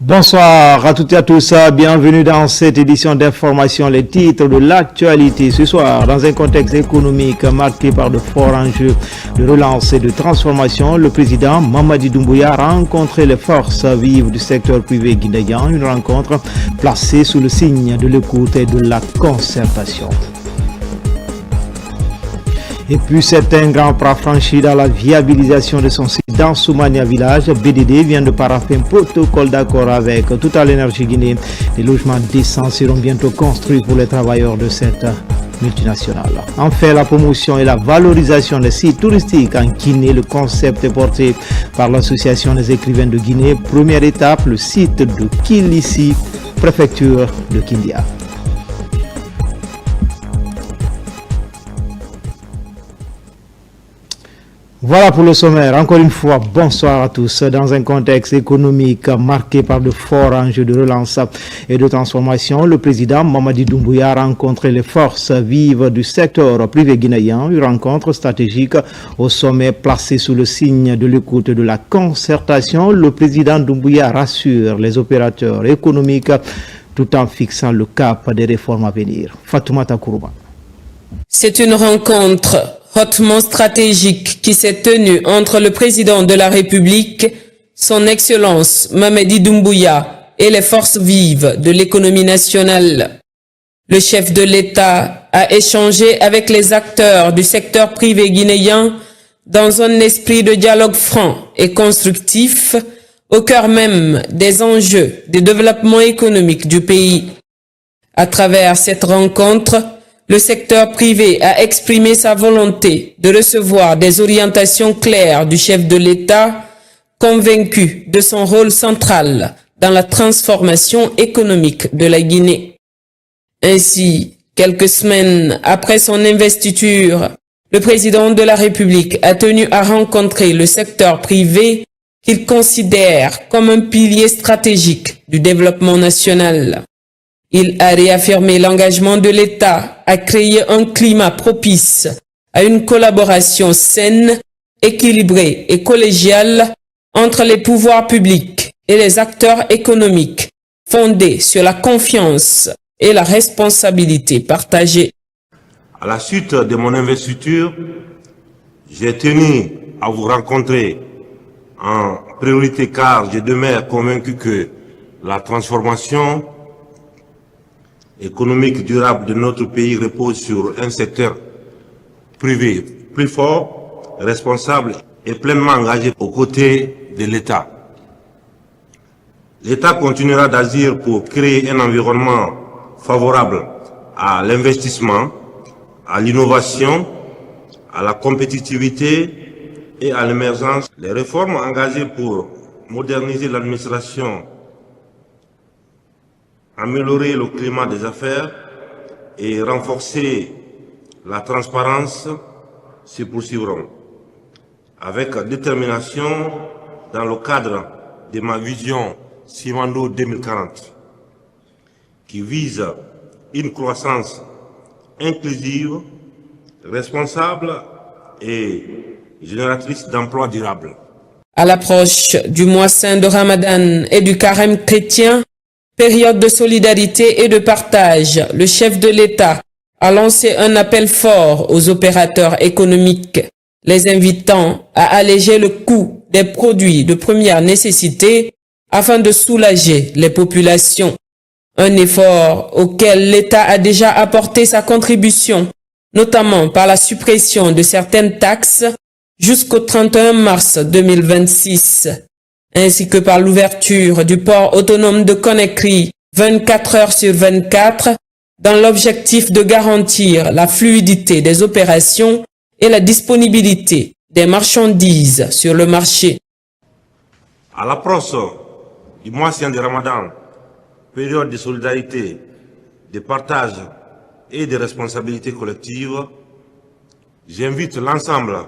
Bonsoir à toutes et à tous, bienvenue dans cette édition d'information, les titres de l'actualité. Ce soir, dans un contexte économique marqué par de forts enjeux de relance et de transformation, le président Mamadi Doumbouya a rencontré les forces vives du secteur privé guinéen, une rencontre placée sous le signe de l'écoute et de la concertation. Et puis c'est un grand pas franchi dans la viabilisation de son site dans Soumania Village. BDD vient de paraffer un protocole d'accord avec Total Énergie Guinée. Des logements décents seront bientôt construits pour les travailleurs de cette multinationale. Enfin, la promotion et la valorisation des sites touristiques en Guinée. Le concept est porté par l'Association des écrivains de Guinée. Première étape, le site de Kilissi, préfecture de Kindia. Voilà pour le sommaire. Encore une fois, bonsoir à tous. Dans un contexte économique marqué par de forts enjeux de relance et de transformation, le président Mamadi Doumbouya a rencontré les forces vives du secteur privé guinéen. Une rencontre stratégique au sommet placée sous le signe de l'écoute et de la concertation. Le président Doumbouya rassure les opérateurs économiques tout en fixant le cap des réformes à venir. Fatoumata Kourouba. C'est une rencontre hautement stratégique qui s'est tenue entre le président de la République, son Excellence Mamadi Doumbouya et les forces vives de l'économie nationale. Le chef de l'État a échangé avec les acteurs du secteur privé guinéen dans un esprit de dialogue franc et constructif au cœur même des enjeux de développement économique du pays. À travers cette rencontre, le secteur privé a exprimé sa volonté de recevoir des orientations claires du chef de l'État, convaincu de son rôle central dans la transformation économique de la Guinée. Ainsi, quelques semaines après son investiture, le président de la République a tenu à rencontrer le secteur privé qu'il considère comme un pilier stratégique du développement national. Il a réaffirmé l'engagement de l'État à créer un climat propice à une collaboration saine, équilibrée et collégiale entre les pouvoirs publics et les acteurs économiques, fondée sur la confiance et la responsabilité partagée. À la suite de mon investiture, j'ai tenu à vous rencontrer en priorité car je demeure convaincu que la transformation économique durable de notre pays repose sur un secteur privé plus fort, responsable et pleinement engagé aux côtés de l'État. L'État continuera d'agir pour créer un environnement favorable à l'investissement, à l'innovation, à la compétitivité et à l'émergence. Les réformes engagées pour moderniser l'administration, améliorer le climat des affaires et renforcer la transparence se poursuivront avec détermination dans le cadre de ma vision Simando 2040 qui vise une croissance inclusive, responsable et génératrice d'emplois durables. À l'approche du mois saint de Ramadan et du carême chrétien, période de solidarité et de partage, le chef de l'État a lancé un appel fort aux opérateurs économiques, les invitant à alléger le coût des produits de première nécessité afin de soulager les populations. Un effort auquel l'État a déjà apporté sa contribution, notamment par la suppression de certaines taxes jusqu'au 31 mars 2026. Ainsi que par l'ouverture du port autonome de Conakry 24 heures sur 24 dans l'objectif de garantir la fluidité des opérations et la disponibilité des marchandises sur le marché. À l'approche du mois saint de Ramadan, période de solidarité, de partage et de responsabilité collective, j'invite l'ensemble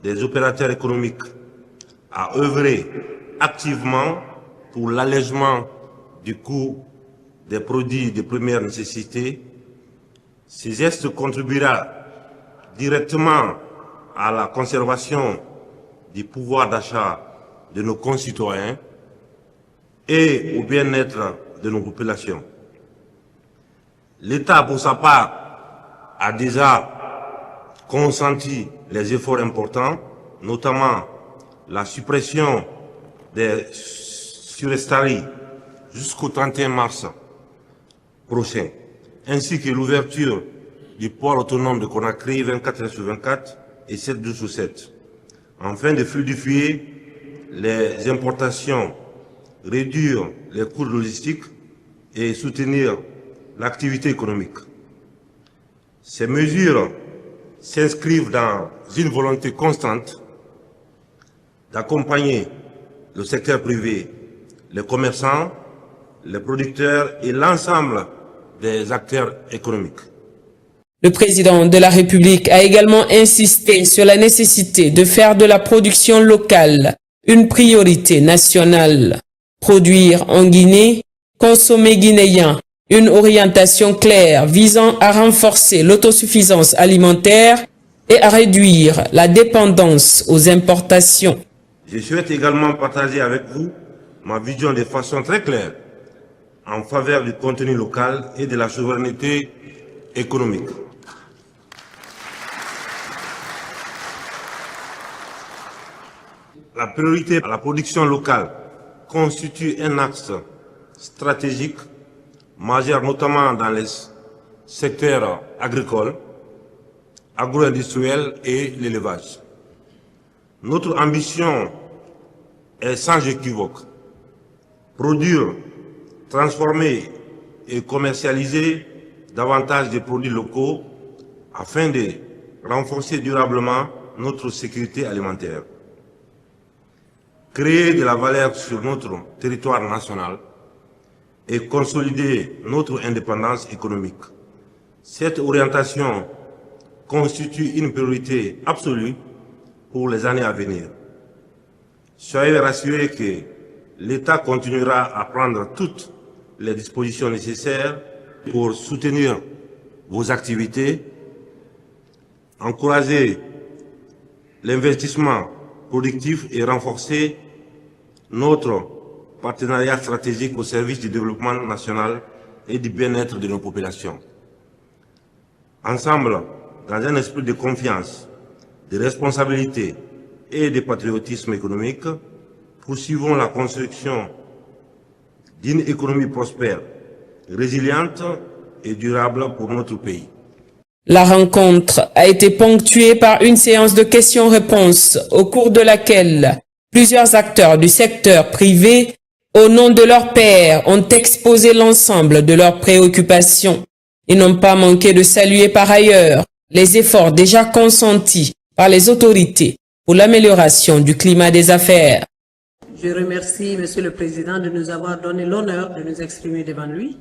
des opérateurs économiques à œuvrer activement pour l'allègement du coût des produits de première nécessité. Ce geste contribuera directement à la conservation du pouvoir d'achat de nos concitoyens et au bien-être de nos populations. L'État, pour sa part, a déjà consenti les efforts importants, notamment la suppression des surestaries jusqu'au 31 mars prochain, ainsi que l'ouverture du port autonome de Conakry 24h/24 et 7/12/7, afin de fluidifier les importations, réduire les coûts logistiques et soutenir l'activité économique. Ces mesures s'inscrivent dans une volonté constante d'accompagner le secteur privé, les commerçants, les producteurs et l'ensemble des acteurs économiques. Le président de la République a également insisté sur la nécessité de faire de la production locale une priorité nationale. Produire en Guinée, consommer guinéen, une orientation claire visant à renforcer l'autosuffisance alimentaire et à réduire la dépendance aux importations. Je souhaite également partager avec vous ma vision de façon très claire en faveur du contenu local et de la souveraineté économique. La priorité à la production locale constitue un axe stratégique majeur, notamment dans les secteurs agricoles, agro-industriels et l'élevage. Notre ambition est sans équivoque: produire, transformer et commercialiser davantage de produits locaux afin de renforcer durablement notre sécurité alimentaire, créer de la valeur sur notre territoire national et consolider notre indépendance économique. Cette orientation constitue une priorité absolue pour les années à venir. Soyez rassurés que l'État continuera à prendre toutes les dispositions nécessaires pour soutenir vos activités, encourager l'investissement productif et renforcer notre partenariat stratégique au service du développement national et du bien-être de nos populations. Ensemble, dans un esprit de confiance, de responsabilité et de patriotisme économique, poursuivons la construction d'une économie prospère, résiliente et durable pour notre pays. La rencontre a été ponctuée par une séance de questions-réponses au cours de laquelle plusieurs acteurs du secteur privé, au nom de leurs pairs, ont exposé l'ensemble de leurs préoccupations. Ils n'ont pas manqué de saluer par ailleurs les efforts déjà consentis par les autorités pour l'amélioration du climat des affaires. Je remercie Monsieur le Président de nous avoir donné l'honneur de nous exprimer devant lui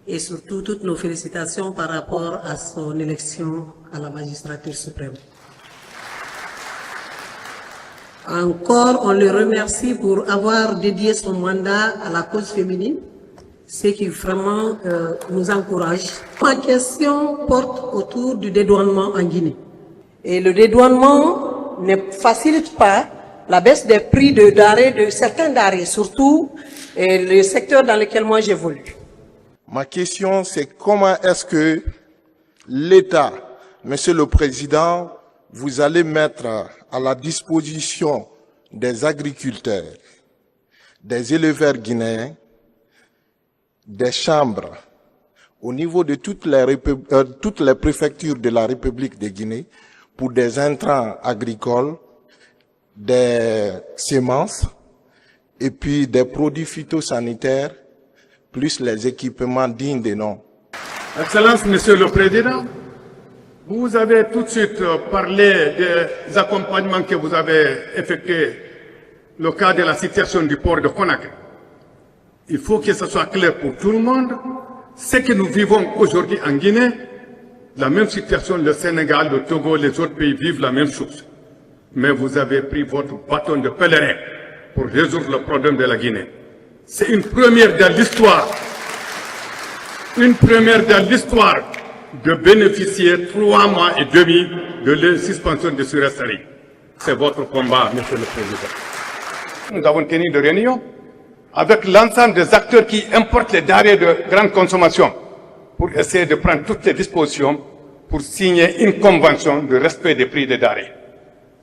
et surtout toutes nos félicitations par rapport à son élection à la magistrature suprême. Encore, on le remercie pour avoir dédié son mandat à la cause féminine, ce qui vraiment nous encourage. Ma question porte autour du dédouanement en Guinée. Et le dédouanement ne facilite pas la baisse des prix de certains denrées, surtout le secteur dans lequel moi j'évolue. Ma question, c'est comment est-ce que l'État, Monsieur le Président, vous allez mettre à la disposition des agriculteurs, des éleveurs guinéens, des chambres, au niveau de toutes les préfectures de la République de Guinée, pour des intrants agricoles, des semences, et puis des produits phytosanitaires, plus les équipements dignes de nom. Excellence, Monsieur le Président, vous avez tout de suite parlé des accompagnements que vous avez effectués le cas de la situation du port de Conakry. Il faut que ce soit clair pour tout le monde. Ce que nous vivons aujourd'hui en Guinée, la même situation, le Sénégal, le Togo, les autres pays vivent la même chose. Mais vous avez pris votre bâton de pèlerin pour résoudre le problème de la Guinée. C'est une première dans l'histoire. Une première dans l'histoire de bénéficier 3 mois et demi de la suspension de surestarie. C'est votre combat, Monsieur le Président. Nous avons tenu des réunions avec l'ensemble des acteurs qui importent les denrées de grande consommation pour essayer de prendre toutes les dispositions pour signer une convention de respect des prix des denrées.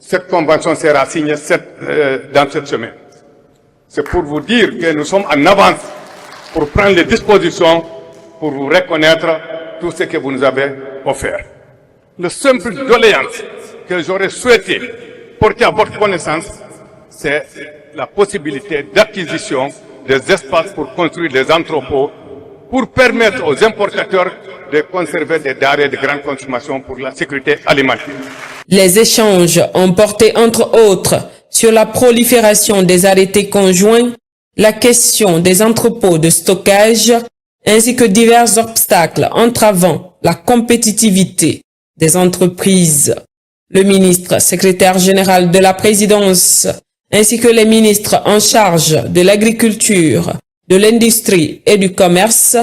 Cette convention sera signée dans cette semaine. C'est pour vous dire que nous sommes en avance pour prendre les dispositions pour vous reconnaître tout ce que vous nous avez offert. Le simple doléance que j'aurais souhaité porter à votre connaissance, c'est la possibilité d'acquisition des espaces pour construire des entrepôts pour permettre aux importateurs de conserver des denrées de grande consommation pour la sécurité alimentaire. Les échanges ont porté entre autres sur la prolifération des arrêtés conjoints, la question des entrepôts de stockage, ainsi que divers obstacles entravant la compétitivité des entreprises. Le ministre secrétaire général de la présidence, ainsi que les ministres en charge de l'agriculture, de l'industrie et du commerce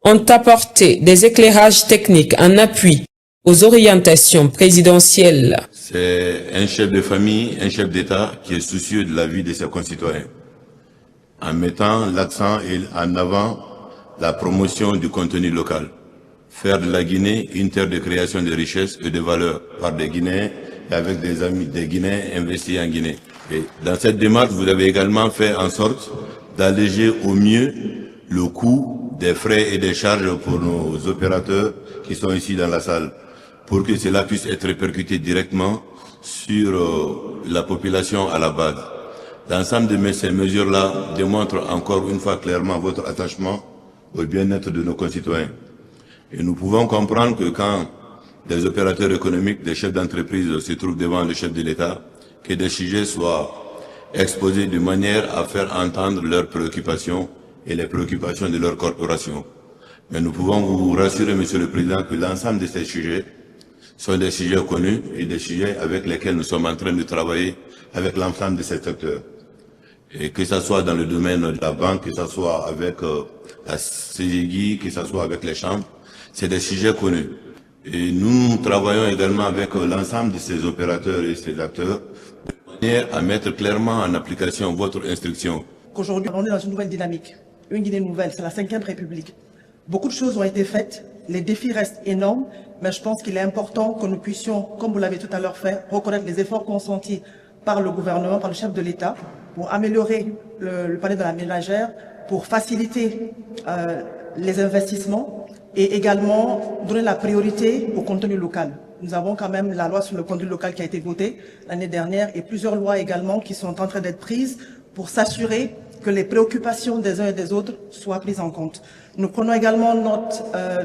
ont apporté des éclairages techniques en appui aux orientations présidentielles. C'est un chef de famille, un chef d'État qui est soucieux de la vie de ses concitoyens, en mettant l'accent en avant la promotion du contenu local, faire de la Guinée une terre de création de richesses et de valeurs par des Guinéens et avec des amis des Guinéens investis en Guinée. Et dans cette démarche, vous avez également fait en sorte d'alléger au mieux le coût des frais et des charges pour nos opérateurs qui sont ici dans la salle, pour que cela puisse être répercuté directement sur la population à la base. L'ensemble de ces mesures-là démontrent encore une fois clairement votre attachement au bien-être de nos concitoyens. Et nous pouvons comprendre que quand des opérateurs économiques, des chefs d'entreprise se trouvent devant le chef de l'État, que des sujets soient exposés de manière à faire entendre leurs préoccupations et les préoccupations de leur corporation. Mais nous pouvons vous rassurer, Monsieur le Président, que l'ensemble de ces sujets sont des sujets connus et des sujets avec lesquels nous sommes en train de travailler avec l'ensemble de ces secteurs. Et que ce soit dans le domaine de la banque, que ce soit avec la CGI, que ce soit avec les chambres, c'est des sujets connus. Et nous travaillons également avec l'ensemble de ces opérateurs et ces acteurs de manière à mettre clairement en application votre instruction. Qu'aujourd'hui, on est dans une nouvelle dynamique, une Guinée nouvelle, c'est la 5e République. Beaucoup de choses ont été faites, les défis restent énormes, mais je pense qu'il est important que nous puissions, comme vous l'avez tout à l'heure fait, reconnaître les efforts consentis par le gouvernement, par le chef de l'État, pour améliorer le panier de la ménagère, pour faciliter les investissements et également donner la priorité au contenu local. Nous avons quand même la loi sur le contenu local qui a été votée l'année dernière et plusieurs lois également qui sont en train d'être prises pour s'assurer que les préoccupations des uns et des autres soient prises en compte. Nous prenons également note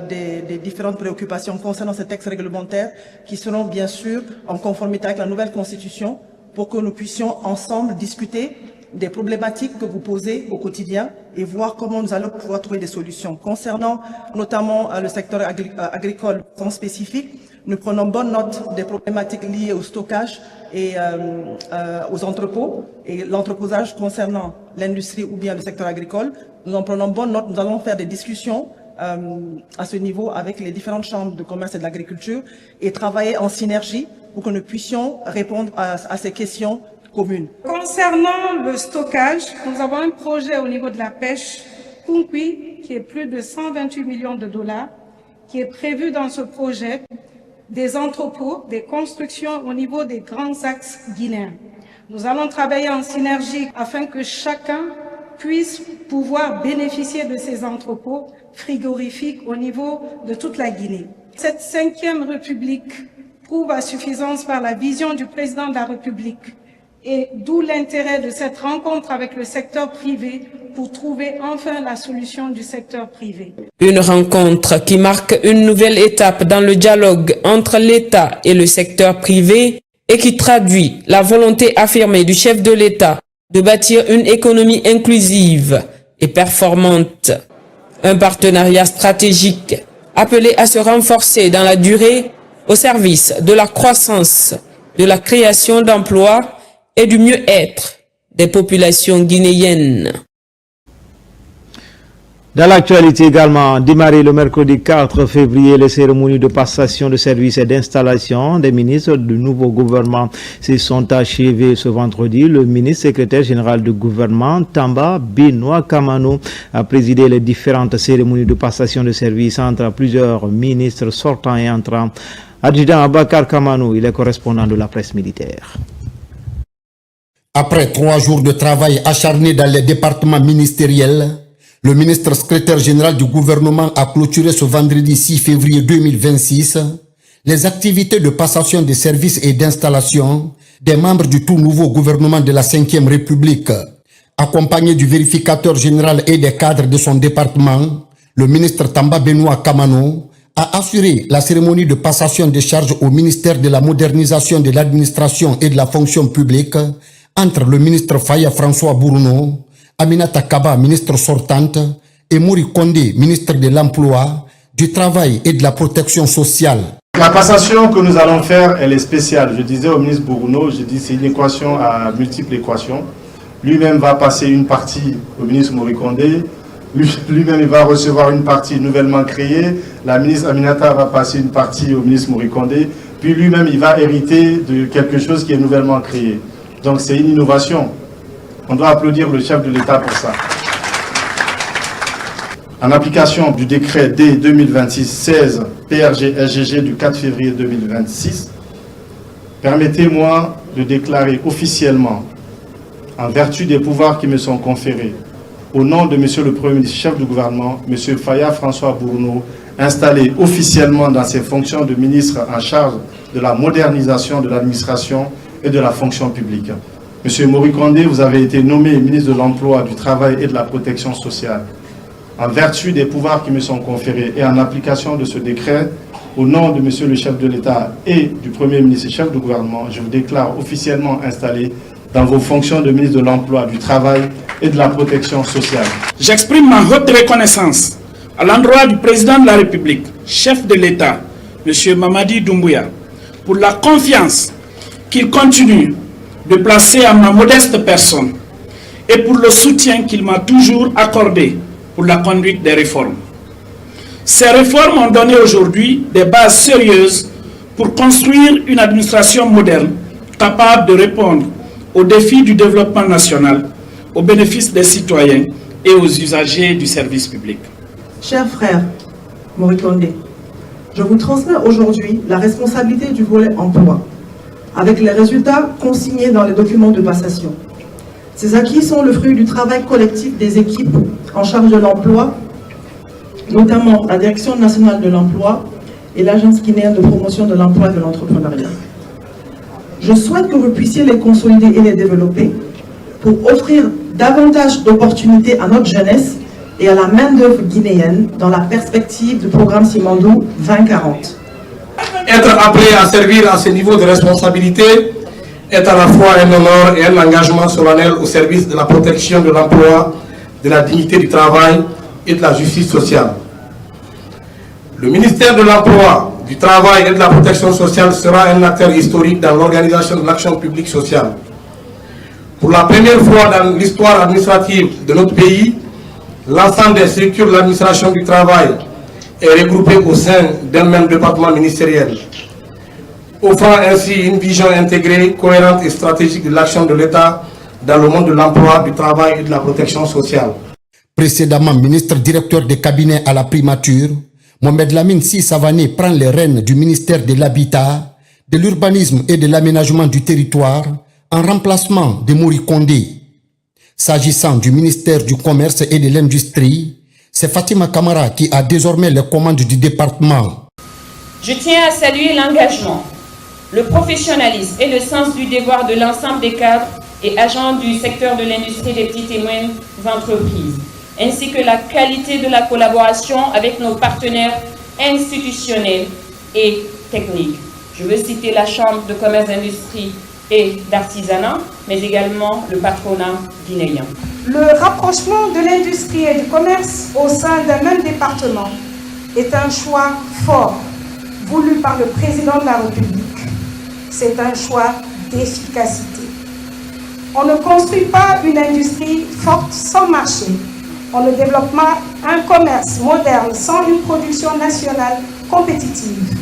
des différentes préoccupations concernant ces textes réglementaires qui seront bien sûr en conformité avec la nouvelle constitution pour que nous puissions ensemble discuter des problématiques que vous posez au quotidien et voir comment nous allons pouvoir trouver des solutions. Concernant notamment le secteur agricole en spécifique, nous prenons bonne note des problématiques liées au stockage et aux entrepôts et l'entreposage concernant l'industrie ou bien le secteur agricole. Nous en prenons bonne note. Nous allons faire des discussions à ce niveau avec les différentes chambres de commerce et de l'agriculture et travailler en synergie pour que nous puissions répondre à ces questions communes. Concernant le stockage, nous avons un projet au niveau de la pêche, Kunkui, qui est plus de 128 millions de dollars, qui est prévu dans ce projet des entrepôts, des constructions au niveau des grands axes guinéens. Nous allons travailler en synergie afin que chacun puisse pouvoir bénéficier de ces entrepôts frigorifiques au niveau de toute la Guinée. Cette 5e République prouve à suffisance par la vision du président de la République et d'où l'intérêt de cette rencontre avec le secteur privé pour trouver enfin la solution du secteur privé. Une rencontre qui marque une nouvelle étape dans le dialogue entre l'État et le secteur privé et qui traduit la volonté affirmée du chef de l'État de bâtir une économie inclusive et performante. Un partenariat stratégique appelé à se renforcer dans la durée au service de la croissance, de la création d'emplois et du mieux-être des populations guinéennes. Dans l'actualité également, démarré le mercredi 4 février, les cérémonies de passation de services et d'installation des ministres du nouveau gouvernement se sont achevées ce vendredi. Le ministre secrétaire général du gouvernement, Tamba Benoît Kamano, a présidé les différentes cérémonies de passation de services entre plusieurs ministres sortants et entrants. Adjudant Abakar Kamano, il est correspondant de la presse militaire. Après 3 jours de travail acharné dans les départements ministériels, le ministre secrétaire général du gouvernement a clôturé ce vendredi 6 février 2026 les activités de passation de services et d'installation des membres du tout nouveau gouvernement de la 5e République. Accompagné du vérificateur général et des cadres de son département, le ministre Tamba Benoît Kamano a assuré la cérémonie de passation des charges au ministère de la modernisation de l'administration et de la fonction publique entre le ministre Faya François Bourno, Aminata Kaba, ministre sortante, et Mori Kondé, ministre de l'Emploi, du Travail et de la Protection sociale. La passation que nous allons faire, elle est spéciale. Je disais au ministre Bourno, c'est une équation à multiples équations. Lui-même va passer une partie au ministre Mori Kondé. Lui-même il va recevoir une partie nouvellement créée. La ministre Aminata va passer une partie au ministre Mori Kondé. Puis lui-même il va hériter de quelque chose qui est nouvellement créé. Donc c'est une innovation. On doit applaudir le chef de l'État pour ça. En application du décret D 2026-16 PRG-SGG du 4 février 2026, permettez-moi de déclarer officiellement, en vertu des pouvoirs qui me sont conférés, au nom de Monsieur le Premier ministre, chef du gouvernement, Monsieur Faya François Bourno, installé officiellement dans ses fonctions de ministre en charge de la modernisation de l'administration et de la fonction publique. Monsieur Mori Kondé, vous avez été nommé ministre de l'Emploi, du Travail et de la Protection sociale. En vertu des pouvoirs qui me sont conférés et en application de ce décret, au nom de Monsieur le chef de l'État et du Premier ministre et chef du gouvernement, je vous déclare officiellement installé dans vos fonctions de ministre de l'Emploi, du Travail et de la Protection sociale. J'exprime ma haute reconnaissance à l'endroit du président de la République, chef de l'État, M. Mamadi Doumbouya, pour la confiance qu'il continue de placer à ma modeste personne et pour le soutien qu'il m'a toujours accordé pour la conduite des réformes. Ces réformes ont donné aujourd'hui des bases sérieuses pour construire une administration moderne capable de répondre aux défis du développement national, au bénéfice des citoyens et aux usagers du service public. Chers frères Mori Kondé, je vous transmets aujourd'hui la responsabilité du volet emploi, avec les résultats consignés dans les documents de passation. Ces acquis sont le fruit du travail collectif des équipes en charge de l'emploi, notamment la Direction nationale de l'emploi et l'Agence guinéenne de promotion de l'emploi et de l'entrepreneuriat. Je souhaite que vous puissiez les consolider et les développer pour offrir davantage d'opportunités à notre jeunesse et à la main-d'œuvre guinéenne dans la perspective du programme Simandou 2040. Être appelé à servir à ce niveau de responsabilité est à la fois un honneur et un engagement solennel au service de la protection de l'emploi, de la dignité du travail et de la justice sociale. Le ministère de l'Emploi, du Travail et de la Protection sociale sera un acteur historique dans l'organisation de l'action publique sociale. Pour la première fois dans l'histoire administrative de notre pays, l'ensemble des structures de l'administration du travail est regroupé au sein d'un même département ministériel, offrant ainsi une vision intégrée, cohérente et stratégique de l'action de l'État dans le monde de l'emploi, du travail et de la protection sociale. Précédemment ministre directeur des cabinets à la primature, Mohamed Lamine Sy Savané prend les rênes du ministère de l'Habitat, de l'Urbanisme et de l'Aménagement du Territoire en remplacement de Mori Kondé. S'agissant du ministère du Commerce et de l'Industrie, c'est Fatima Kamara qui a désormais les commandes du département. Je tiens à saluer l'engagement, le professionnalisme et le sens du devoir de l'ensemble des cadres et agents du secteur de l'industrie des petites et moyennes entreprises, ainsi que la qualité de la collaboration avec nos partenaires institutionnels et techniques. Je veux citer la Chambre de commerce, d'industrie et d'artisanat, mais également le patronat guinéen. Le rapprochement de l'industrie et du commerce au sein d'un même département est un choix fort, voulu par le président de la République. C'est un choix d'efficacité. On ne construit pas une industrie forte sans marché en le développement un commerce moderne sans une production nationale compétitive.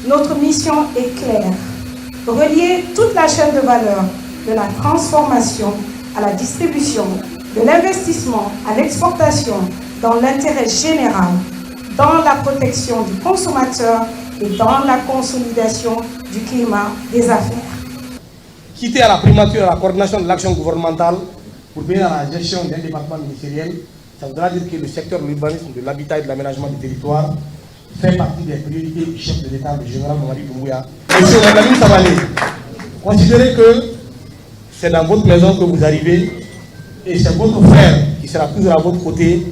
Notre mission est claire: relier toute la chaîne de valeur, de la transformation à la distribution, de l'investissement à l'exportation, dans l'intérêt général, dans la protection du consommateur et dans la consolidation du climat des affaires. Quitter à la primature à la coordination de l'action gouvernementale pour venir à la gestion d'un département ministériel, ça voudra dire que le secteur de l'urbanisme, de l'habitat et de l'aménagement du territoire fait partie des priorités du chef de l'État, le général Mamadi Doumbouya. Monsieur Wadani Sabalé, considérez que c'est dans votre maison que vous arrivez et c'est votre frère qui sera toujours à votre côté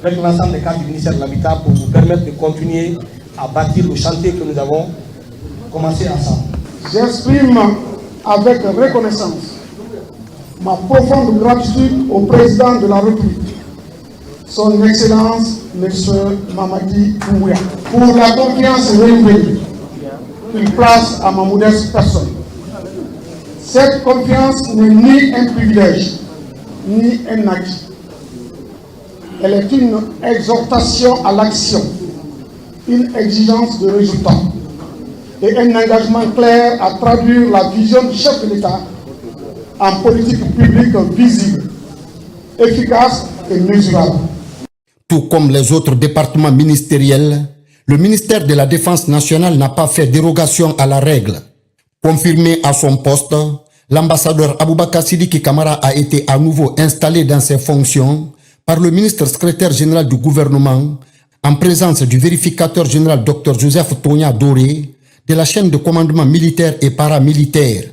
avec l'ensemble des cadres du ministère de l'Habitat pour vous permettre de continuer à bâtir le chantier que nous avons commencé ensemble. J'exprime avec reconnaissance ma profonde gratitude au président de la République, son Excellence M. Mamadi Doumbouya, pour la confiance renouvelée qu'il place à ma modeste personne. Cette confiance n'est ni un privilège, ni un acquis. Elle est une exhortation à l'action, une exigence de résultat et un engagement clair à traduire la vision du chef de l'État en politique publique visible, efficace et mesurable. Tout comme les autres départements ministériels, le ministère de la Défense nationale n'a pas fait dérogation à la règle. Confirmé à son poste, l'ambassadeur Aboubakar Sidiki Kamara a été à nouveau installé dans ses fonctions par le ministre secrétaire général du gouvernement en présence du vérificateur général Dr Joseph Tonia Doré de la chaîne de commandement militaire et paramilitaire.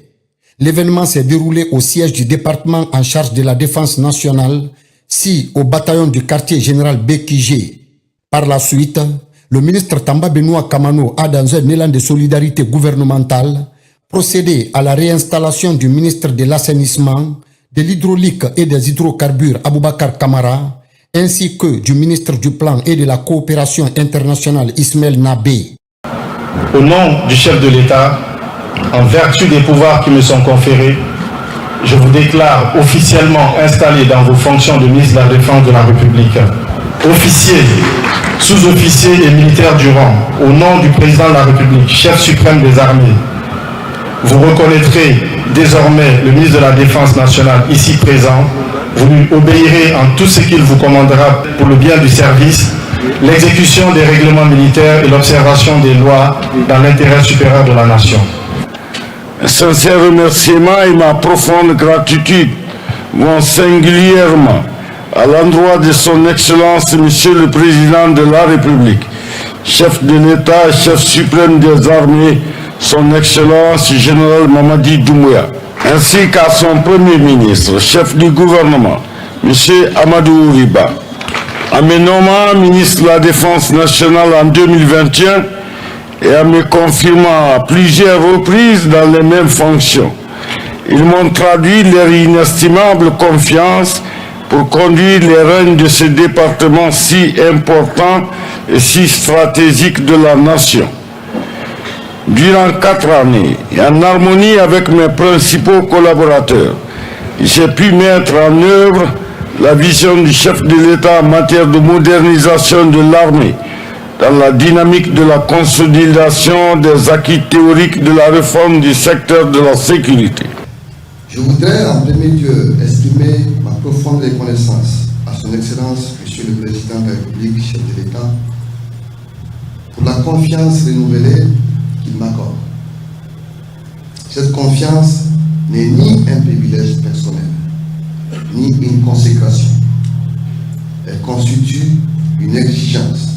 L'événement s'est déroulé au siège du département en charge de la défense nationale, au bataillon du quartier général Bekije. Par la suite, le ministre Tamba Benoît Kamano a, dans un élan de solidarité gouvernementale, procédé à la réinstallation du ministre de l'assainissement, de l'hydraulique et des hydrocarbures Aboubakar Kamara, ainsi que du ministre du Plan et de la coopération internationale Ismaël Nabé. Au nom du chef de l'État, en vertu des pouvoirs qui me sont conférés, je vous déclare officiellement installé dans vos fonctions de ministre de la Défense de la République. Officiers, sous-officiers et militaires du rang, au nom du président de la République, chef suprême des armées, vous reconnaîtrez désormais le ministre de la Défense nationale ici présent. Vous lui obéirez en tout ce qu'il vous commandera pour le bien du service, l'exécution des règlements militaires et l'observation des lois dans l'intérêt supérieur de la nation. Un sincère remerciement et ma profonde gratitude vont singulièrement à l'endroit de son Excellence Monsieur le Président de la République, chef de l'État, chef suprême des armées, son Excellence Général Mamadi Doumbouya, ainsi qu'à son Premier ministre, chef du gouvernement, M. Amadou Riba. En me nommant ministre de la Défense nationale en 2021 et en me confirmant à plusieurs reprises dans les mêmes fonctions, ils m'ont traduit leur inestimable confiance pour conduire les rênes de ce département si important et si stratégique de la nation. Durant 4 années, et en harmonie avec mes principaux collaborateurs, j'ai pu mettre en œuvre la vision du chef de l'État en matière de modernisation de l'armée, dans la dynamique de la consolidation des acquis théoriques de la réforme du secteur de la sécurité. Je voudrais en premier lieu exprimer ma profonde reconnaissance à son Excellence, Monsieur le Président de la République, chef de l'État, pour la confiance renouvelée qu'il m'accorde. Cette confiance n'est ni un privilège personnel, ni une consécration. Elle constitue une exigence.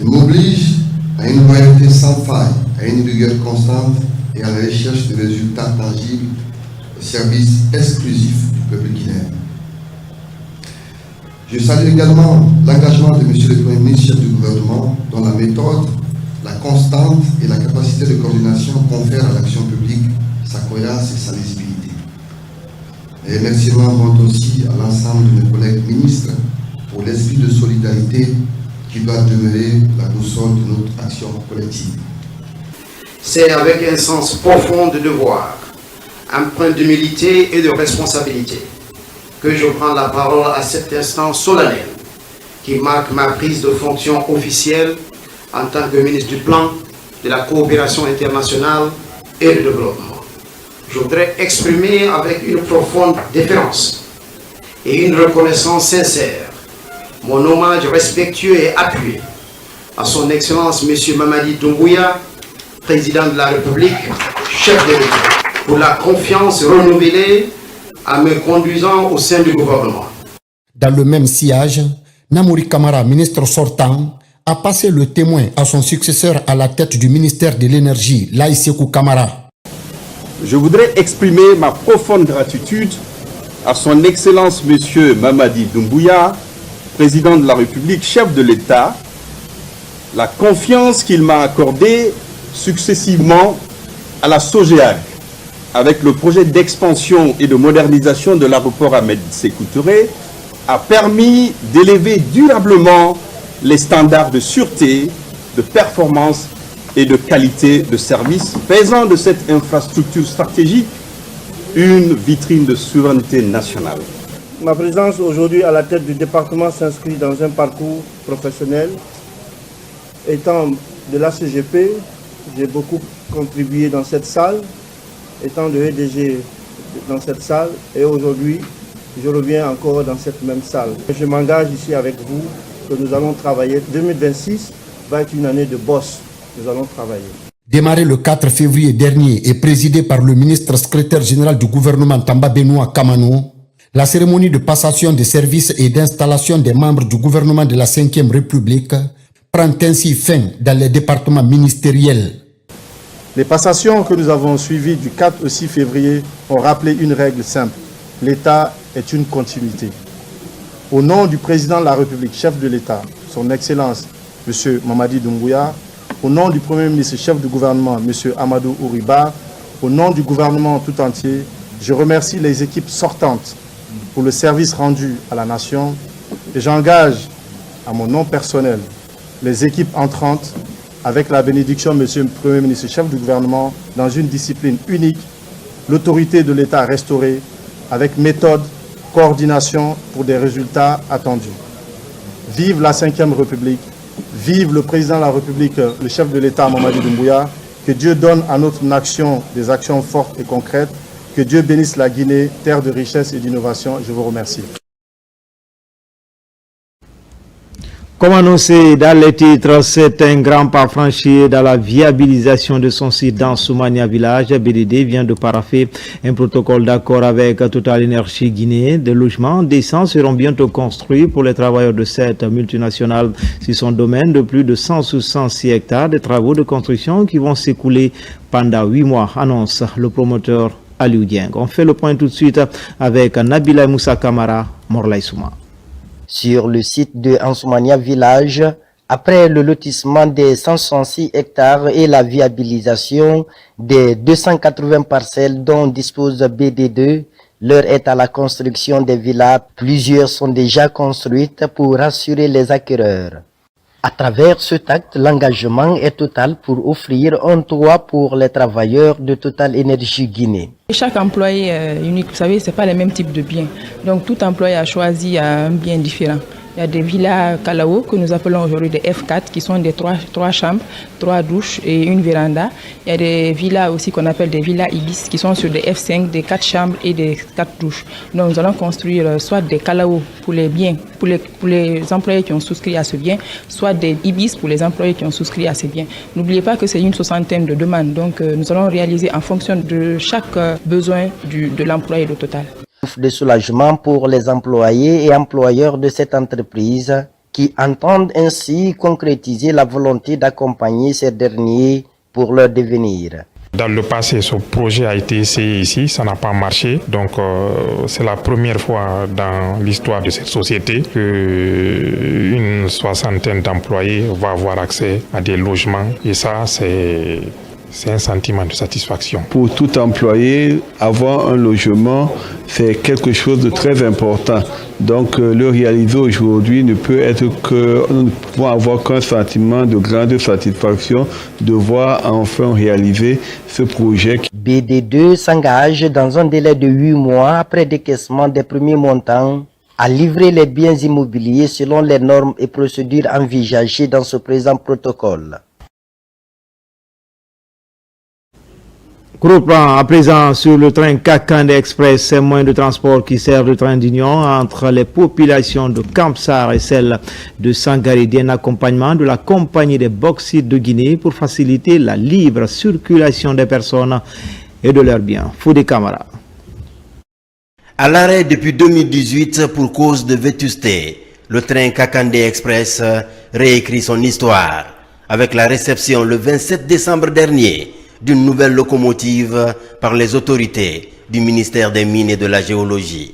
Elle m'oblige à une loyauté sans faille, à une rigueur constante et à la recherche de résultats tangibles au service exclusif du peuple guinéen. Je salue également l'engagement de M. le Premier ministre, chef du gouvernement, dont la méthode, la constante et la capacité de coordination confèrent à l'action publique sa cohérence et sa lisibilité. Les remerciements vont aussi à l'ensemble de mes collègues ministres pour l'esprit de solidarité qui doit demeurer la boussole de notre action collective. C'est avec un sens profond de devoir, empreint d'humilité et de responsabilité, que je prends la parole à cet instant solennel qui marque ma prise de fonction officielle en tant que ministre du Plan, de la Coopération internationale et du Développement. Je voudrais exprimer avec une profonde déférence et une reconnaissance sincère mon hommage respectueux et appuyé à son Excellence M. Mamadi Doumbouya, Président de la République, chef de l'État, pour la confiance renouvelée en me conduisant au sein du gouvernement. Dans le même sillage, Namouri Kamara, ministre sortant, a passé le témoin à son successeur à la tête du ministère de l'Énergie, Laye Sékou Kamara. Je voudrais exprimer ma profonde gratitude à son Excellence M. Mamadi Doumbouya, Président de la République, chef de l'État, la confiance qu'il m'a accordée successivement à la SOGEAG, avec le projet d'expansion et de modernisation de l'aéroport Ahmed Sékou Touré, a permis d'élever durablement les standards de sûreté, de performance et de qualité de service, faisant de cette infrastructure stratégique une vitrine de souveraineté nationale. Ma présence aujourd'hui à la tête du département s'inscrit dans un parcours professionnel. Étant de l'ACGP, j'ai beaucoup contribué dans cette salle, étant de EDG dans cette salle, et aujourd'hui, je reviens encore dans cette même salle. Je m'engage ici avec vous que nous allons travailler. 2026 va être une année de boss. Nous allons travailler. Démarré le 4 février dernier et présidé par le ministre secrétaire général du gouvernement Tamba Benoît Kamano, la cérémonie de passation des services et d'installation des membres du gouvernement de la Ve République prend ainsi fin dans les départements ministériels. Les passations que nous avons suivies du 4 au 6 février ont rappelé une règle simple. L'État est une continuité. Au nom du président de la République, chef de l'État, son Excellence, M. Mamadi Doumbouya, au nom du Premier ministre, chef du gouvernement, M. Amadou Ouriba, au nom du gouvernement tout entier, je remercie les équipes sortantes pour le service rendu à la nation et j'engage à mon nom personnel les équipes entrantes avec la bénédiction de M. le Premier ministre, chef du gouvernement, dans une discipline unique, l'autorité de l'État restaurée avec méthode, coordination pour des résultats attendus. Vive la Ve République, vive le président de la République, le chef de l'État, Mamadi Doumbouya, que Dieu donne à notre nation des actions fortes et concrètes, que Dieu bénisse la Guinée, terre de richesse et d'innovation. Je vous remercie. Comme annoncé dans les titres, c'est un grand pas franchi dans la viabilisation de son site dans Soumania Village. BDD vient de paraffer un protocole d'accord avec Total Énergie Guinée. Des logements décents seront bientôt construits pour les travailleurs de cette multinationale sur son domaine de plus de 166 hectares. Des travaux de construction qui vont s'écouler pendant 8 mois, annonce le promoteur Aliou Dieng. On fait le point tout de suite avec Nabila Moussa Kamara, Morlaï Souma. Sur le site de Ansoumania Village, après le lotissement des 166 hectares et la viabilisation des 280 parcelles dont dispose BD2, l'heure est à la construction des villas. Plusieurs sont déjà construites pour rassurer les acquéreurs. À travers cet acte, l'engagement est total pour offrir un toit pour les travailleurs de Total Énergie Guinée. Chaque employé est unique, vous savez, ce n'est pas le même type de bien. Donc tout employé a choisi un bien différent. Il y a des villas Kalao que nous appelons aujourd'hui des F4 qui sont des 3 chambres, 3 douches et une véranda. Il y a des villas aussi qu'on appelle des villas Ibis qui sont sur des F5, des 4 chambres et des 4 douches. Donc nous allons construire soit des Kalao pour les biens, pour les employés qui ont souscrit à ce bien, soit des Ibis pour les employés qui ont souscrit à ces biens. N'oubliez pas que c'est une soixantaine de demandes. Donc nous allons réaliser en fonction de chaque besoin de l'employé de Total. De soulagement pour les employés et employeurs de cette entreprise qui entendent ainsi concrétiser la volonté d'accompagner ces derniers pour leur devenir. Dans le passé, ce projet a été essayé ici, ça n'a pas marché. Donc c'est la première fois dans l'histoire de cette société qu'une soixantaine d'employés va avoir accès à des logements. Et ça, c'est c'est un sentiment de satisfaction. Pour tout employé, avoir un logement, c'est quelque chose de très important. Donc le réaliser aujourd'hui ne peut être que, nous ne pouvons avoir qu'un sentiment de grande satisfaction de voir enfin réaliser ce projet. BD2 s'engage dans un délai de 8 mois après décaissement des premiers montants à livrer les biens immobiliers selon les normes et procédures envisagées dans ce présent protocole. Groupe à présent sur le train Kakande Express, ces moyens de transport qui servent de train d'union entre les populations de Kamsar et celles de Sangaredi, un accompagnement de la compagnie des bauxites de Guinée pour faciliter la libre circulation des personnes et de leurs biens. Foudé Camara. À l'arrêt depuis 2018 pour cause de vétusté, le train Kakande Express réécrit son histoire avec la réception le 27 décembre dernier d'une nouvelle locomotive par les autorités du ministère des Mines et de la Géologie.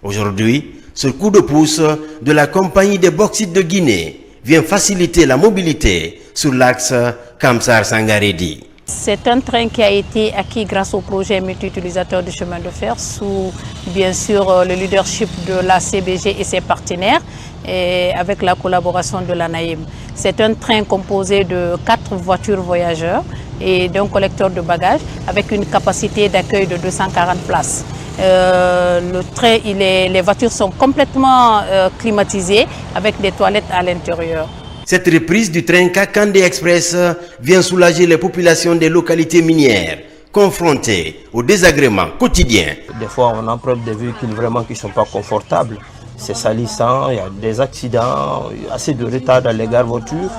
Aujourd'hui, ce coup de pouce de la compagnie des bauxites de Guinée vient faciliter la mobilité sur l'axe Kamsar-Sangaredi. C'est un train qui a été acquis grâce au projet multi-utilisateur du chemin de fer sous, bien sûr, le leadership de la CBG et ses partenaires et avec la collaboration de l'ANAIM. C'est un train composé de 4 voitures voyageurs et d'un collecteur de bagages avec une capacité d'accueil de 240 places. Le train, les voitures sont complètement climatisées avec des toilettes à l'intérieur. Cette reprise du train Kakande Express vient soulager les populations des localités minières confrontées au désagrément quotidien. Des fois, on emprunte des véhicules vraiment qui ne sont pas confortables. C'est salissant, il y a des accidents, il y a assez de retard dans les gares voitures.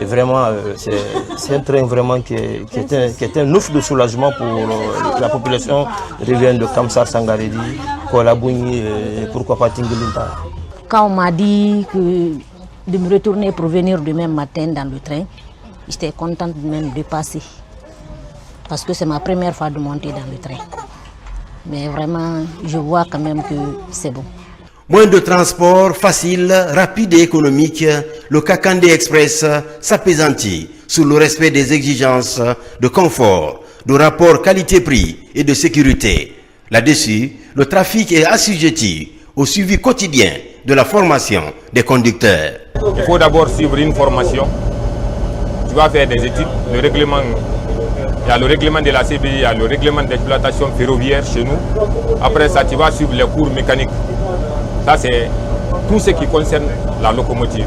Et vraiment, c'est un train vraiment qui est un ouf de soulagement pour la population rivière de Kamsar, Sangaredi, Kolabouni et pourquoi pas Tingulinta. Quand on m'a dit de me retourner pour venir demain matin dans le train, j'étais contente même de passer. Parce que c'est ma première fois de monter dans le train. Mais vraiment, je vois quand même que c'est bon. Moins de transport facile, rapide et économique, le Kakande Express s'appesantit sous le respect des exigences de confort, de rapport qualité-prix et de sécurité. Là-dessus, le trafic est assujetti au suivi quotidien de la formation des conducteurs. Il faut d'abord suivre une formation. Tu vas faire des études, le règlement. Il y a le règlement de la CBI, il y a le règlement d'exploitation ferroviaire chez nous. Après ça, tu vas suivre les cours mécaniques. Ça, c'est tout ce qui concerne la locomotive.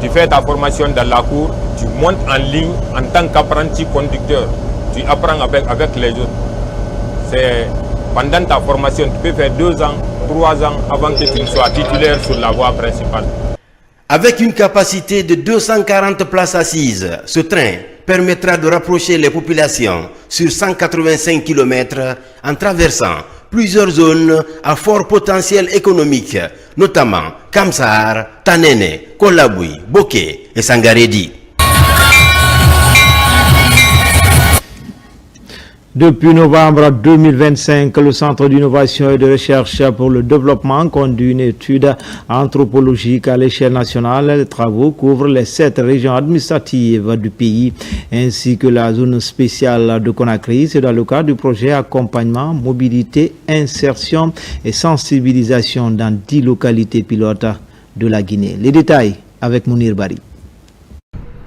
Tu fais ta formation dans la cour, tu montes en ligne en tant qu'apprenti conducteur. Tu apprends avec les autres. C'est pendant ta formation, tu peux faire 2 ans, 3 ans avant que tu ne sois titulaire sur la voie principale. Avec une capacité de 240 places assises, ce train permettra de rapprocher les populations sur 185 km en traversant plusieurs zones à fort potentiel économique, notamment Kamsar, Tanene, Kolaboui, Boké et Sangaredi. Depuis novembre 2025, le Centre d'innovation et de recherche pour le développement conduit une étude anthropologique à l'échelle nationale. Les travaux couvrent les 7 régions administratives du pays ainsi que la zone spéciale de Conakry. C'est dans le cadre du projet accompagnement, mobilité, insertion et sensibilisation dans 10 localités pilotes de la Guinée. Les détails avec Mounir Bari.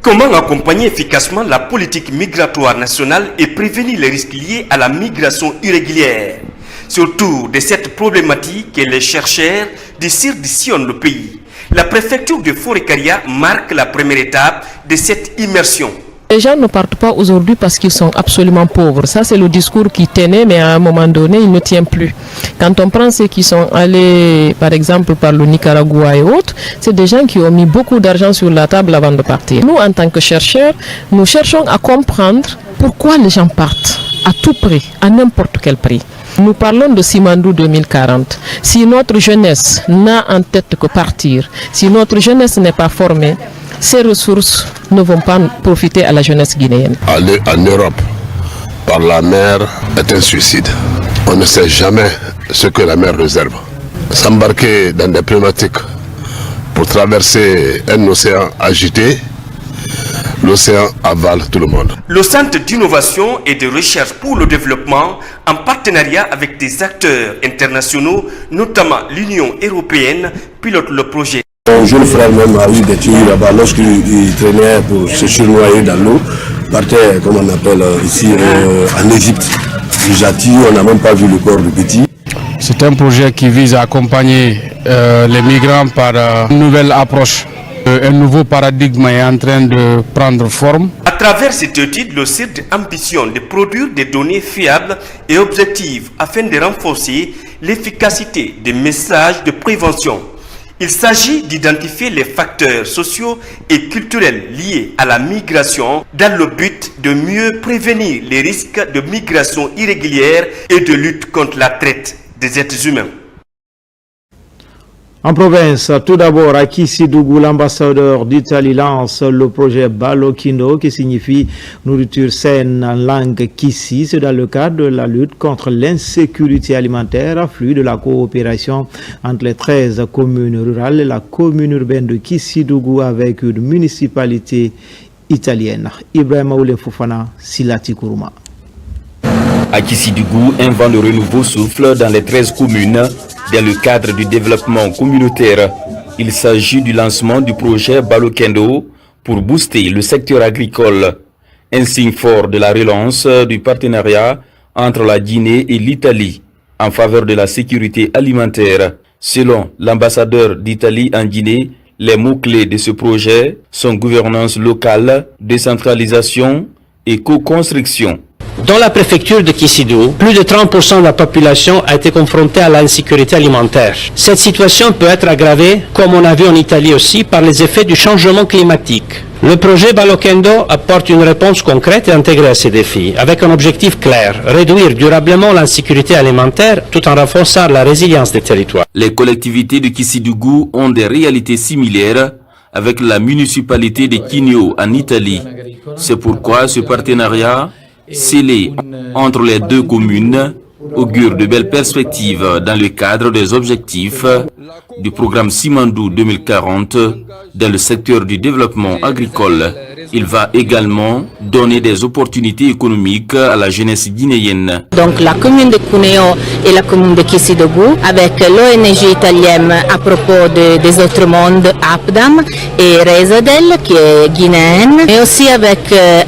Comment accompagner efficacement la politique migratoire nationale et prévenir les risques liés à la migration irrégulière? Surtout de cette problématique que les chercheurs dissillonnent le pays. La préfecture de Forêt-Caria marque la première étape de cette immersion. Les gens ne partent pas aujourd'hui parce qu'ils sont absolument pauvres. Ça, c'est le discours qui tenait, mais à un moment donné, il ne tient plus. Quand on prend ceux qui sont allés, par exemple, par le Nicaragua et autres, c'est des gens qui ont mis beaucoup d'argent sur la table avant de partir. Nous, en tant que chercheurs, nous cherchons à comprendre pourquoi les gens partent à tout prix, à n'importe quel prix. Nous parlons de Simandou 2040. Si notre jeunesse n'a en tête que partir, si notre jeunesse n'est pas formée, ces ressources ne vont pas profiter à la jeunesse guinéenne. Aller en Europe par la mer est un suicide. On ne sait jamais ce que la mer réserve. S'embarquer dans des pneumatiques pour traverser un océan agité, le l'océan avale tout le monde. Le Centre d'innovation et de recherche pour le développement, en partenariat avec des acteurs internationaux, notamment l'Union européenne, pilote le projet. Mon jeune frère même a eu des tuyaux là-bas lorsqu'il traînait pour se surnoyer dans l'eau. Partait, comme on appelle ici en Égypte, du Jati, on n'a même pas vu le corps du petit. C'est un projet qui vise à accompagner les migrants par une nouvelle approche. Un nouveau paradigme est en train de prendre forme. À travers cette étude, le CIRD ambitionne de produire des données fiables et objectives afin de renforcer l'efficacité des messages de prévention. Il s'agit d'identifier les facteurs sociaux et culturels liés à la migration dans le but de mieux prévenir les risques de migration irrégulière et de lutte contre la traite des êtres humains. En province, tout d'abord, à Kissidougou, l'ambassadeur d'Italie lance le projet Balokino, qui signifie nourriture saine en langue Kissi. C'est dans le cadre de la lutte contre l'insécurité alimentaire, afflux de la coopération entre les 13 communes rurales et la commune urbaine de Kissidougou avec une municipalité italienne. Ibrahim Oule Fofana, Silati Kourouma. À Kissidougou, un vent de renouveau souffle dans les 13 communes dans le cadre du développement communautaire. Il s'agit du lancement du projet Balokendo pour booster le secteur agricole. Un signe fort de la relance du partenariat entre la Guinée et l'Italie en faveur de la sécurité alimentaire. Selon l'ambassadeur d'Italie en Guinée, les mots-clés de ce projet sont gouvernance locale, décentralisation et co-construction. Dans la préfecture de Kissidougou, plus de 30% de la population a été confrontée à l'insécurité alimentaire. Cette situation peut être aggravée, comme on a vu en Italie aussi, par les effets du changement climatique. Le projet Balokendo apporte une réponse concrète et intégrée à ces défis, avec un objectif clair, réduire durablement l'insécurité alimentaire tout en renforçant la résilience des territoires. Les collectivités de Kissidougou ont des réalités similaires avec la municipalité de Kinio en Italie. C'est pourquoi ce partenariat scellé entre les deux communes augure de belles perspectives dans le cadre des objectifs du programme Simandou 2040 dans le secteur du développement agricole. Il va également donner des opportunités économiques à la jeunesse guinéenne. Donc la commune de Cuneo et la commune de Kissidougou, avec l'ONG italienne à propos des autres mondes, APDAM, et Rezadel, qui est guinéenne, mais aussi avec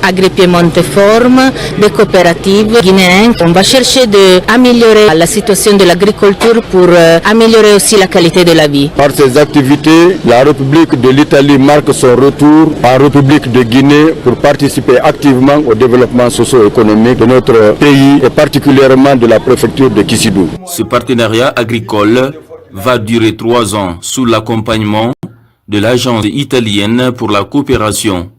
Agripiemonte Forum, des coopératives guinéennes. On va chercher d'améliorer la situation de l'agriculture pour améliorer aussi la qualité de la vie. Par ces activités, la République de l'Italie marque son retour en République de Guinée pour participer activement au développement socio-économique de notre pays et particulièrement de la préfecture de Kissidougou. Ce partenariat agricole va durer 3 ans sous l'accompagnement de l'agence italienne pour la coopération.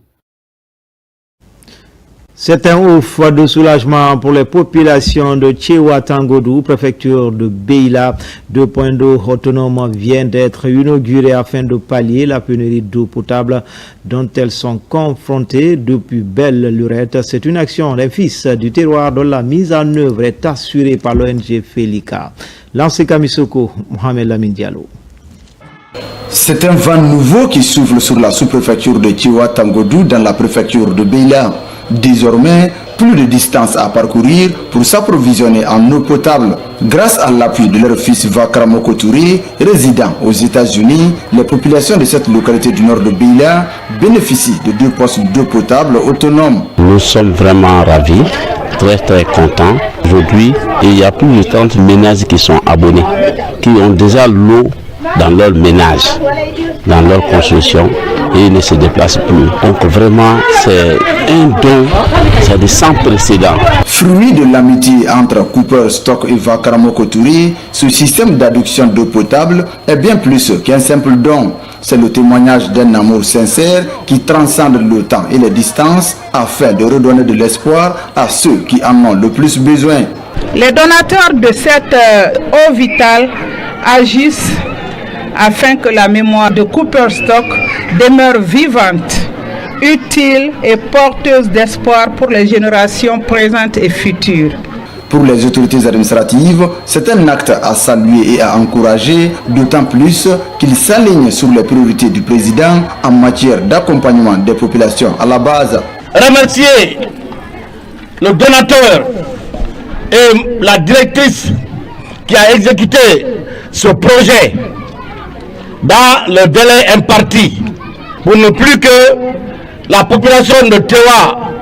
C'est un ouf de soulagement pour les populations de Tchewa-Tangodou, préfecture de Beila. 2 points d'eau autonomes viennent d'être inaugurés afin de pallier la pénurie d'eau potable dont elles sont confrontées depuis belle lurette. C'est une action des fils du terroir dont la mise en œuvre est assurée par l'ONG Felika. Lancé Kamisoko, Mohamed Lamine Diallo. C'est un vent nouveau qui souffle sur la sous-préfecture de Tchewa-Tangodou dans la préfecture de Beila. Désormais, plus de distance à parcourir pour s'approvisionner en eau potable. Grâce à l'appui de leur fils Vakramoko Touré, résident aux États-Unis, les populations de cette localité du nord de Beila bénéficient de 2 postes d'eau potable autonomes. Nous sommes vraiment ravis, très contents. Aujourd'hui, il y a plus de 30 ménages qui sont abonnés, qui ont déjà l'eau dans leur ménage, dans leur construction, et ils ne se déplacent plus. Donc vraiment, c'est un don, c'est sans précédent. Fruit de l'amitié entre Cooper Stock et Vakramoko Touré, ce système d'adduction d'eau potable est bien plus qu'un simple don. C'est le témoignage d'un amour sincère qui transcende le temps et les distances afin de redonner de l'espoir à ceux qui en ont le plus besoin. Les donateurs de cette eau vitale agissent afin que la mémoire de Cooper Stock demeure vivante, utile et porteuse d'espoir pour les générations présentes et futures. Pour les autorités administratives, c'est un acte à saluer et à encourager, d'autant plus qu'il s'aligne sur les priorités du président en matière d'accompagnement des populations à la base. Remercier le donateur et la directrice qui a exécuté ce projet dans le délai imparti pour ne plus que la population de Tewa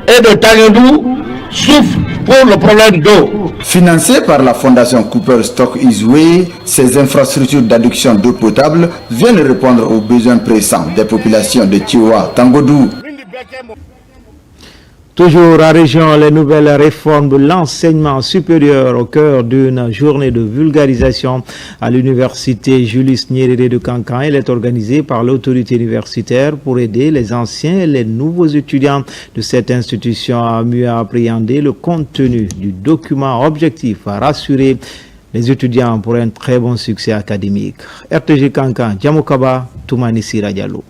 et de Tangendou souffre pour le problème d'eau. Financé par la fondation Cooper Stock Isoué, ces infrastructures d'adduction d'eau potable viennent répondre aux besoins pressants des populations de Tewa, Tangodou. Toujours à région, les nouvelles réformes de l'enseignement supérieur au cœur d'une journée de vulgarisation à l'université Julius Nyerere de Kankan. Elle est organisée par l'autorité universitaire pour aider les anciens et les nouveaux étudiants de cette institution à mieux appréhender le contenu du document objectif à rassurer les étudiants pour un très bon succès académique. RTG Kankan, Djamokaba, Toumani Sira Diallo.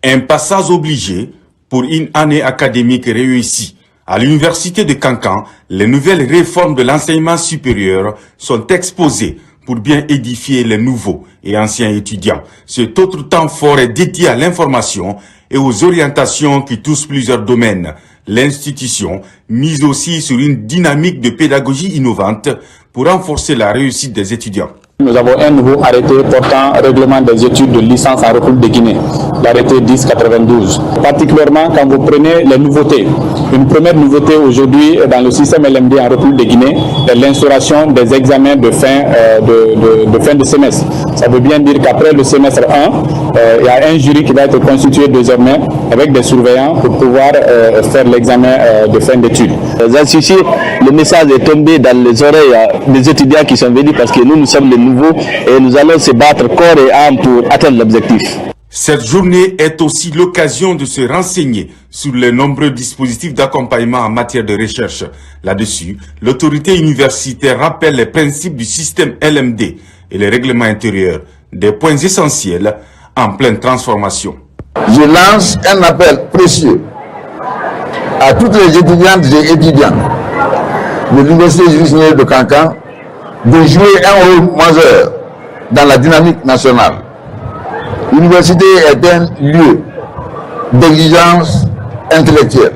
Un passage obligé pour une année académique réussie. À l'université de Kankan, les nouvelles réformes de l'enseignement supérieur sont exposées pour bien édifier les nouveaux et anciens étudiants. Cet autre temps fort est dédié à l'information et aux orientations qui touchent plusieurs domaines. L'institution mise aussi sur une dynamique de pédagogie innovante pour renforcer la réussite des étudiants. Nous avons un nouveau arrêté portant règlement des études de licence en République de Guinée, l'arrêté 1092. Particulièrement quand vous prenez les nouveautés. Une première nouveauté aujourd'hui dans le système LMD en République de Guinée est l'instauration des examens de fin de semestre. Ça veut bien dire qu'après le semestre 1, il y a un jury qui va être constitué désormais avec des surveillants pour pouvoir faire l'examen de fin d'études. Le message est tombé dans les oreilles des étudiants qui sont venus parce que nous sommes les nouveaux et nous allons se battre corps et âme pour atteindre l'objectif. Cette journée est aussi l'occasion de se renseigner sur les nombreux dispositifs d'accompagnement en matière de recherche. Là-dessus, l'autorité universitaire rappelle les principes du système LMD et les règlements intérieurs, des points essentiels en pleine transformation. Je lance un appel précieux à toutes les étudiantes et étudiants de l'université Julius Nyerere de Kankan de jouer un rôle majeur dans la dynamique nationale. L'université est un lieu d'exigence intellectuelle,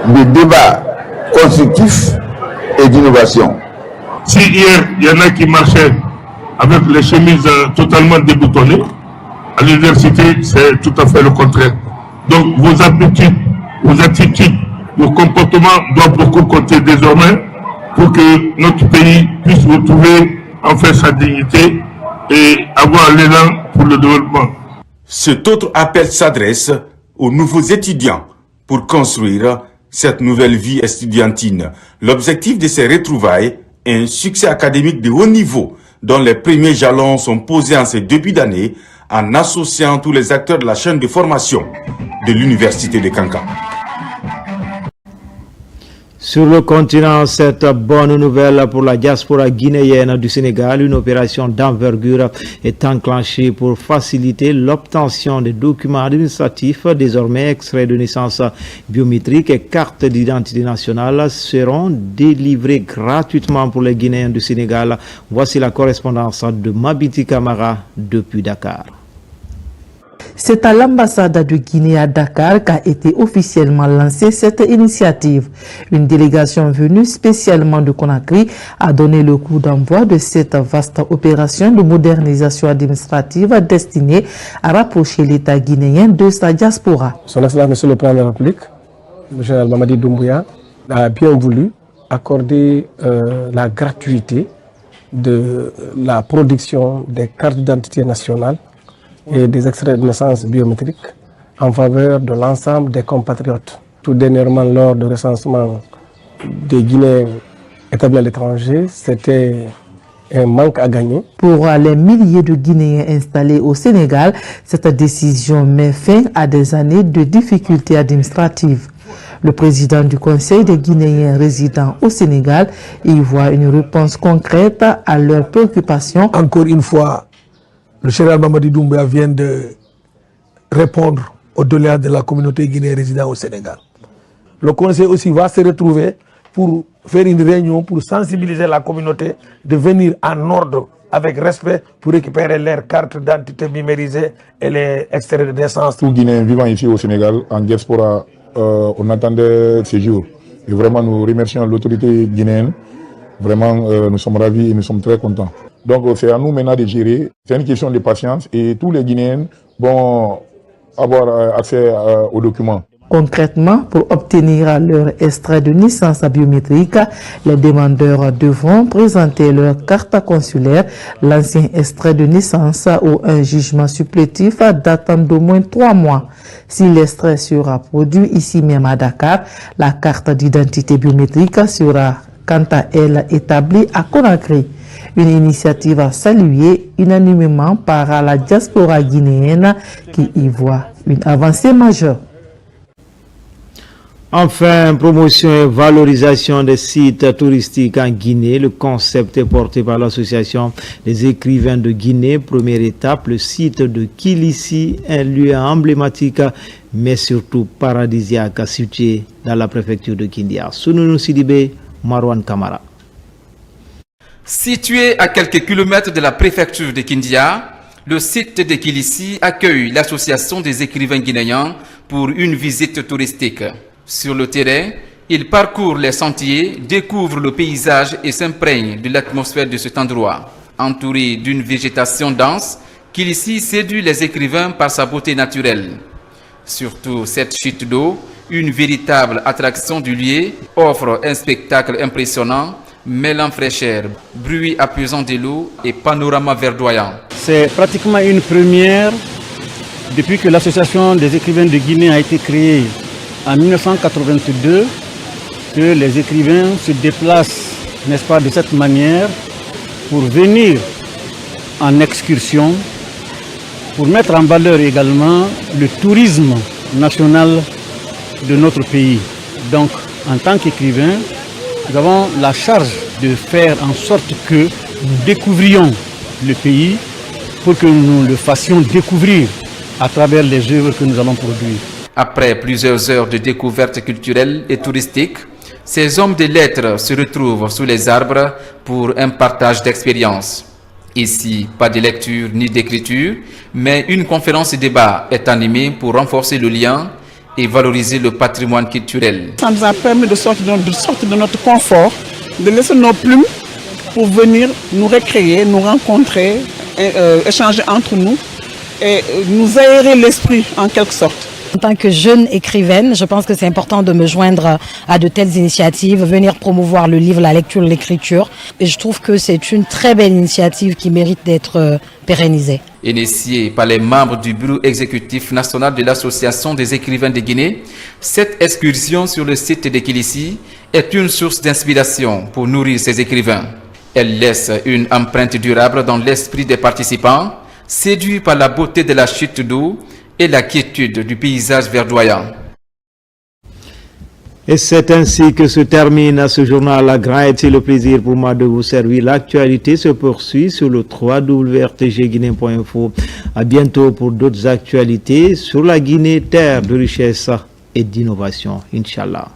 de débat constructif et d'innovation. Si hier, il y en a qui marchaient avec les chemises totalement déboutonnées, à l'université, c'est tout à fait le contraire. Donc vos habitudes, vos attitudes, vos comportements doivent beaucoup compter désormais pour que notre pays puisse retrouver enfin sa dignité et avoir l'élan pour le développement. Cet autre appel s'adresse aux nouveaux étudiants pour construire cette nouvelle vie estudiantine. L'objectif de ces retrouvailles est un succès académique de haut niveau dont les premiers jalons sont posés en ces débuts d'année en associant tous les acteurs de la chaîne de formation de l'université de Kankan. Sur le continent, cette bonne nouvelle pour la diaspora guinéenne du Sénégal, une opération d'envergure est enclenchée pour faciliter l'obtention des documents administratifs. Désormais, extraits de naissance biométriques et cartes d'identité nationale seront délivrés gratuitement pour les Guinéens du Sénégal. Voici la correspondance de Mabiti Camara depuis Dakar. C'est à l'ambassade de Guinée à Dakar qu'a été officiellement lancée cette initiative. Une délégation venue spécialement de Conakry a donné le coup d'envoi de cette vaste opération de modernisation administrative destinée à rapprocher l'État guinéen de sa diaspora. Son Excellence Monsieur le Président de la République, le général Mamadi Doumbouya, a bien voulu accorder la gratuité de la production des cartes d'identité nationale et des extraits de naissance biométriques en faveur de l'ensemble des compatriotes. Tout dernièrement, lors du recensement des Guinéens établis à l'étranger, c'était un manque à gagner. Pour les milliers de Guinéens installés au Sénégal, cette décision met fin à des années de difficultés administratives. Le président du Conseil des Guinéens résidant au Sénégal y voit une réponse concrète à leurs préoccupations. Encore une fois, le général Mamadi Doumbouya vient de répondre aux doléances de la communauté guinéenne résidant au Sénégal. Le Conseil aussi va se retrouver pour faire une réunion, pour sensibiliser la communauté de venir en ordre, avec respect, pour récupérer leurs cartes d'identité numérisées et les extraits de naissance. Tous Guinéens vivant ici au Sénégal, en diaspora, on attendait ces jours. Et vraiment, nous remercions l'autorité guinéenne. Vraiment, nous sommes ravis et nous sommes très contents. Donc, c'est à nous maintenant de gérer. C'est une question de patience et tous les Guinéens vont avoir accès aux documents. Concrètement, pour obtenir leur extrait de naissance biométrique, les demandeurs devront présenter leur carte consulaire, l'ancien extrait de naissance ou un jugement supplétif datant d'au moins 3 mois. Si l'extrait sera produit ici même à Dakar, la carte d'identité biométrique sera quant à elle établie à Conakry. Une initiative saluée unanimement par la diaspora guinéenne qui y voit une avancée majeure. Enfin, promotion et valorisation des sites touristiques en Guinée. Le concept est porté par l'association des écrivains de Guinée. Première étape, le site de Kilissi, un lieu emblématique mais surtout paradisiaque situé dans la préfecture de Kindia. Sounou Sidibé, Marwan Kamara. Situé à quelques kilomètres de la préfecture de Kindia, le site de Kilissi accueille l'association des écrivains guinéens pour une visite touristique. Sur le terrain, ils parcourent les sentiers, découvrent le paysage et s'imprègnent de l'atmosphère de cet endroit. Entouré d'une végétation dense, Kilissi séduit les écrivains par sa beauté naturelle. Surtout cette chute d'eau, une véritable attraction du lieu, offre un spectacle impressionnant, mêlant fraîcheur, bruit apaisant de l'eau et panorama verdoyant. C'est pratiquement une première depuis que l'association des écrivains de Guinée a été créée en 1982, que les écrivains se déplacent, n'est-ce pas, de cette manière pour venir en excursion, pour mettre en valeur également le tourisme national de notre pays. Donc, en tant qu'écrivains, nous avons la charge de faire en sorte que nous découvrions le pays pour que nous le fassions découvrir à travers les œuvres que nous allons produire. Après plusieurs heures de découvertes culturelles et touristiques, ces hommes de lettres se retrouvent sous les arbres pour un partage d'expériences. Ici, pas de lecture ni d'écriture, mais une conférence et débat est animée pour renforcer le lien et valoriser le patrimoine culturel. Ça nous a permis de sortir de notre confort, de laisser nos plumes pour venir nous recréer, nous rencontrer, échanger entre nous et nous aérer l'esprit en quelque sorte. En tant que jeune écrivaine, je pense que c'est important de me joindre à de telles initiatives, venir promouvoir le livre, la lecture, l'écriture. Et je trouve que c'est une très belle initiative qui mérite d'être pérennisée. Initiée par les membres du bureau exécutif national de l'Association des écrivains de Guinée, cette excursion sur le site de Kilissi est une source d'inspiration pour nourrir ces écrivains. Elle laisse une empreinte durable dans l'esprit des participants, séduits par la beauté de la chute d'eau et la quiétude du paysage verdoyant. Et c'est ainsi que se termine ce journal. La grande, c'est le plaisir pour moi de vous servir. L'actualité se poursuit sur le www.rtgguinée.info. À bientôt pour d'autres actualités sur la Guinée, terre de richesse et d'innovation. Inch'Allah.